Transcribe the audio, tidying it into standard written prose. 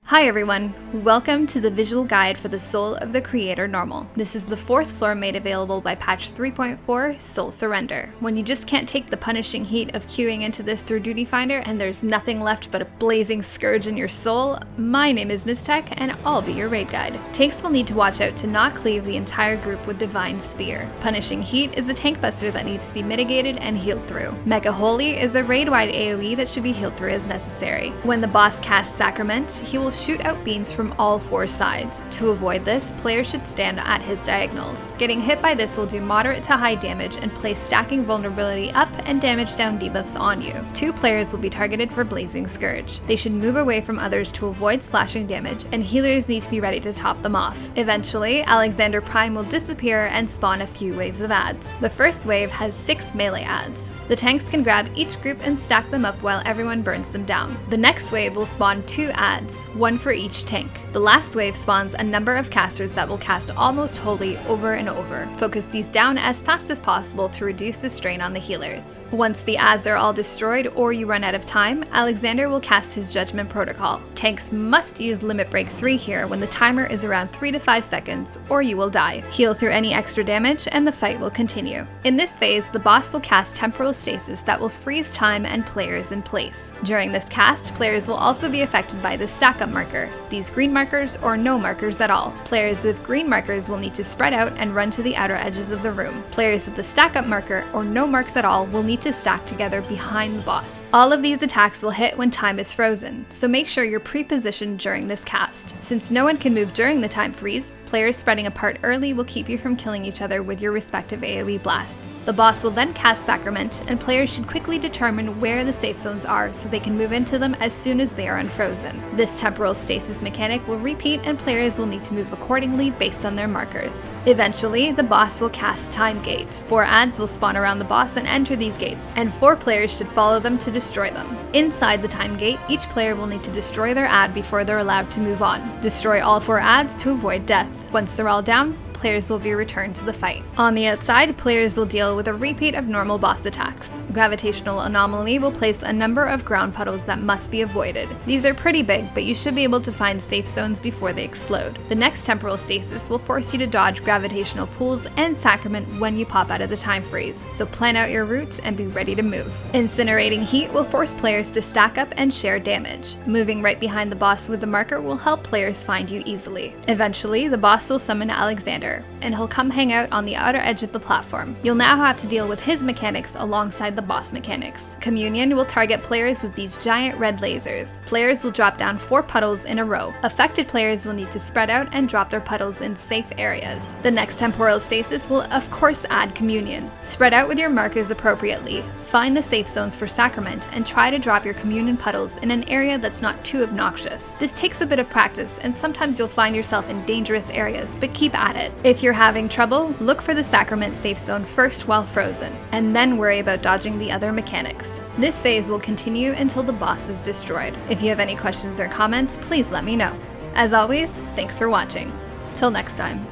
Hi everyone, welcome to the visual guide for the Soul of the Creator Normal. This is the 4th floor made available by patch 3.4, Soul Surrender. When you just can't take the punishing heat of queuing into this through Duty Finder and there's nothing left but a blazing scourge in your soul, my name is MTQ and I'll be your raid guide. Tanks will need to watch out to not cleave the entire group with Divine Spear. Punishing Heat is a tank buster that needs to be mitigated and healed through. Mega Holy is a raid-wide AoE that should be healed through as necessary. When the boss casts Sacrament, he will shoot out beams from all 4 sides. To avoid this, players should stand at his diagonals. Getting hit by this will do moderate to high damage and place stacking vulnerability up and damage down debuffs on you. 2 players will be targeted for Blazing Scourge. They should move away from others to avoid slashing damage, and healers need to be ready to top them off. Eventually, Alexander Prime will disappear and spawn a few waves of adds. The first wave has 6 melee adds. The tanks can grab each group and stack them up while everyone burns them down. The next wave will spawn 2 adds, one for each tank. The last wave spawns a number of casters that will cast Almost Holy over and over. Focus these down as fast as possible to reduce the strain on the healers. Once the adds are all destroyed or you run out of time, Alexander will cast his Judgment Protocol. Tanks must use Limit Break 3 here when the timer is around 3 to 5 seconds or you will die. Heal through any extra damage and the fight will continue. In this phase, the boss will cast Temporal Stasis that will freeze time and players in place. During this cast, players will also be affected by the stack up marker. These green markers or no markers at all. Players with green markers will need to spread out and run to the outer edges of the room. Players with the stack up marker or no marks at all will need to stack together behind the boss. All of these attacks will hit when time is frozen, so make sure you're pre-positioned during this cast. Since no one can move during the time freeze, players spreading apart early will keep you from killing each other with your respective AoE blasts. The boss will then cast Sacrament, and players should quickly determine where the safe zones are so they can move into them as soon as they are unfrozen. This temporal stasis mechanic will repeat and players will need to move accordingly based on their markers. Eventually, the boss will cast Time Gate. 4 adds will spawn around the boss and enter these gates, and 4 players should follow them to destroy them. Inside the Time Gate, each player will need to destroy their add before they're allowed to move on. Destroy all 4 adds to avoid death. Once they're all down, players will be returned to the fight. On the outside, players will deal with a repeat of normal boss attacks. Gravitational Anomaly will place a number of ground puddles that must be avoided. These are pretty big, but you should be able to find safe zones before they explode. The next Temporal Stasis will force you to dodge gravitational pools and Sacrament when you pop out of the time freeze, so plan out your route and be ready to move. Incinerating Heat will force players to stack up and share damage. Moving right behind the boss with the marker will help players find you easily. Eventually, the boss will summon Alexander, and he'll come hang out on the outer edge of the platform. You'll now have to deal with his mechanics alongside the boss mechanics. Communion will target players with these giant red lasers. Players will drop down 4 puddles in a row. Affected players will need to spread out and drop their puddles in safe areas. The next Temporal Stasis will of course add Communion. Spread out with your markers appropriately. Find the safe zones for Sacrament and try to drop your Communion puddles in an area that's not too obnoxious. This takes a bit of practice and sometimes you'll find yourself in dangerous areas, but keep at it. If you're having trouble, look for the Sacrament safe zone first while frozen, and then worry about dodging the other mechanics. This phase will continue until the boss is destroyed. If you have any questions or comments, please let me know. As always, thanks for watching. Till next time.